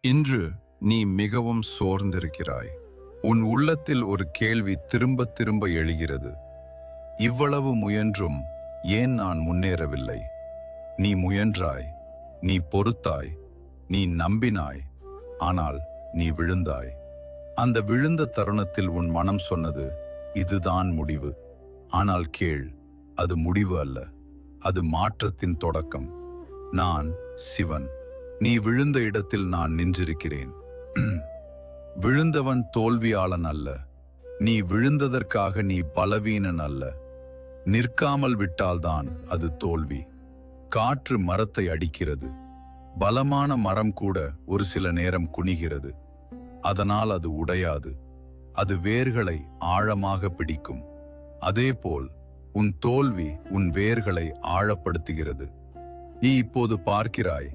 இன்று நீ மிகவும் சோர்ந்திருக்கிறாய். உன் உள்ளத்தில் ஒரு கேள்வி திரும்ப திரும்ப எழுகிறது. இவ்வளவு முயன்றும் ஏன் நான் முன்னேறவில்லை? நீ முயன்றாய், நீ பொறுத்தாய், நீ நம்பினாய், ஆனால் நீ விழுந்தாய். அந்த விழுந்த தருணத்தில் உன் மனம் சொன்னது, இதுதான் முடிவு. ஆனால் கேள், அது முடிவு அல்ல, அது மாற்றத்தின் தொடக்கம். நான் சிவன். நீ விழுந்த இடத்தில் நான் நின்றிருக்கிறேன். விழுந்தவன் தோல்வியாளன் அல்ல. நீ விழுந்ததற்காக நீ பலவீனன் அல்ல. நிற்காமல் விட்டால்தான் அது தோல்வி. காற்று மரத்தை அடிக்கிறது. பலமான மரம் கூட ஒரு சில நேரம் குனிகிறது. அதனால் அது உடையாது. அது வேர்களை ஆழமாக பிடிக்கும். அதேபோல் உன் தோல்வி உன் வேர்களை ஆழப்படுத்துகிறது. நீ இப்போது பார்க்கிறாய்,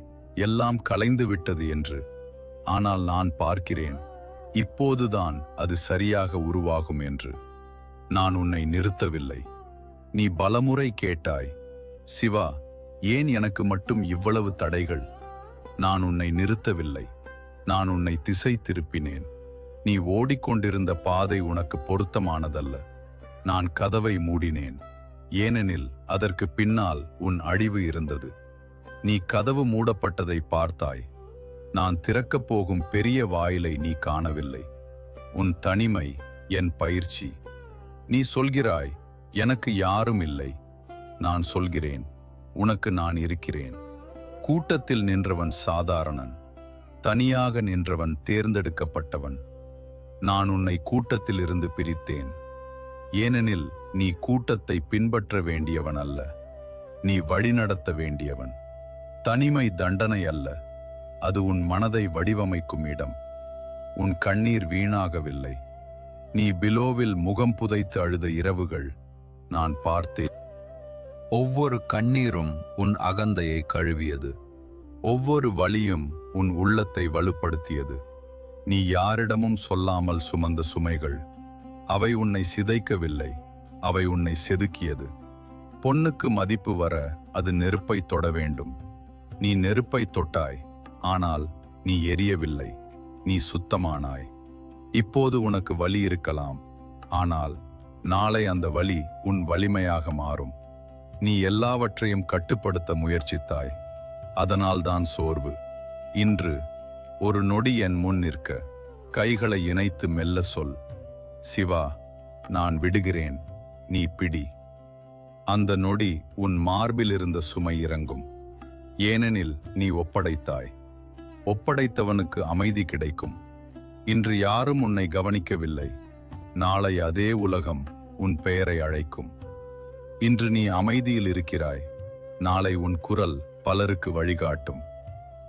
எல்லாம் கலைந்து விட்டது என்று. ஆனால் நான் பார்க்கிறேன், இப்போதுதான் அது சரியாக உருவாகும் என்று. நான் உன்னை நிறுத்தவில்லை. நீ பலமுறை கேட்டாய், சிவா, ஏன் எனக்கு மட்டும் இவ்வளவு தடைகள்? நான் உன்னை நிறுத்தவில்லை. நான் உன்னை திசை திருப்பினேன். நீ ஓடிக்கொண்டிருந்த பாதை உனக்கு பொருத்தமானதல்ல. நான் கதவை மூடினேன். ஏனெனில் அதற்கு பின்னால் உன் அழிவு இருந்தது. நீ கதவு மூடப்பட்டதை பார்த்தாய். நான் திறக்கப் போகும் பெரிய வாயிலை நீ காணவில்லை. உன் தனிமை என் பயிற்சி. நீ சொல்கிறாய், எனக்கு யாரும் இல்லை. நான் சொல்கிறேன், உனக்கு நான் இருக்கிறேன். கூட்டத்தில் நின்றவன் சாதாரணன். தனியாக நின்றவன் தேர்ந்தெடுக்கப்பட்டவன். நான் உன்னை கூட்டத்தில் இருந்து பிரித்தேன். ஏனெனில் நீ கூட்டத்தை பின்பற்ற வேண்டியவன் அல்ல, நீ வழிநடத்த வேண்டியவன். தனிமை தண்டனை அல்ல, அது உன் மனதை வடிவமைக்கும் இடம். உன் கண்ணீர் வீணாகவில்லை. நீ பிலோவில் முகம் புதைத்து அழுத இரவுகள் நான் பார்த்தேன். ஒவ்வொரு கண்ணீரும் உன் அகந்தையை கழுவியது. ஒவ்வொரு வலியும் உன் உள்ளத்தை வலுப்படுத்தியது. நீ யாரிடமும் சொல்லாமல் சுமந்த சுமைகள், அவை உன்னை சிதைக்கவில்லை, அவை உன்னை செதுக்கியது. பொன்னுக்கு மதிப்பு வர அது நெருப்பை தொட வேண்டும். நீ நெருப்பை தொட்டாய், ஆனால் நீ எரியவில்லை. நீ சுத்தமானாய். இப்போது உனக்கு வலி இருக்கலாம், ஆனால் நாளை அந்த வலி உன் வலிமையாக மாறும். நீ எல்லாவற்றையும் கட்டுப்படுத்த முயற்சித்தாய், அதனால்தான் சோர்வு. இன்று ஒரு நொடி என் முன் நிற்க, கைகளை இணைத்து மெல்ல சொல், சிவா, நான் விடுகிறேன், நீ பிடி. அந்த நொடி உன் மார்பில் இருந்த சுமை இறங்கும். ஏனெனில் நீ ஒப்படைத்தாய். ஒப்படைத்தவனுக்கு அமைதி கிடைக்கும். இன்று யாரும் உன்னை கவனிக்கவில்லை. நாளை அதே உலகம் உன் பெயரை அழைக்கும். இன்று நீ அமைதியில் இருக்கிறாய். நாளை உன் குரல் பலருக்கு வழிகாட்டும்.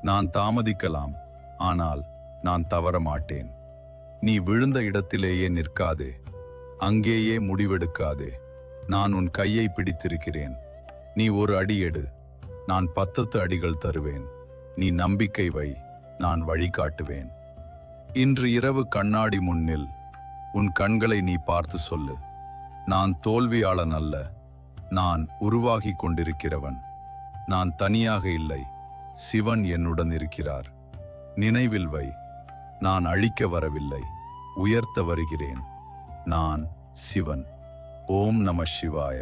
நான் தாமதிக்கலாம், ஆனால் நான் தவற மாட்டேன். நீ விழுந்த இடத்திலேயே நிற்காதே, அங்கேயே முடிவெடுக்காதே. நான் உன் கையை பிடித்திருக்கிறேன். நீ ஒரு அடி எடு, நான் 10 அடிகள் தருவேன். நீ நம்பிக்கை வை, நான் வழிகாட்டுவேன். இன்று இரவு கண்ணாடி முன்னில் உன் கண்களை நீ பார்த்து சொல்லு, நான் தோல்வியாளன் அல்ல, நான் உருவாகி கொண்டிருக்கிறவன். நான் தனியாக இல்லை, சிவன் என்னுடன் இருக்கிறார். நினைவில் வை, நான் அழிக்க வரவில்லை, உயர்த்த வருகிறேன். நான் சிவன். ஓம் நம சிவாய.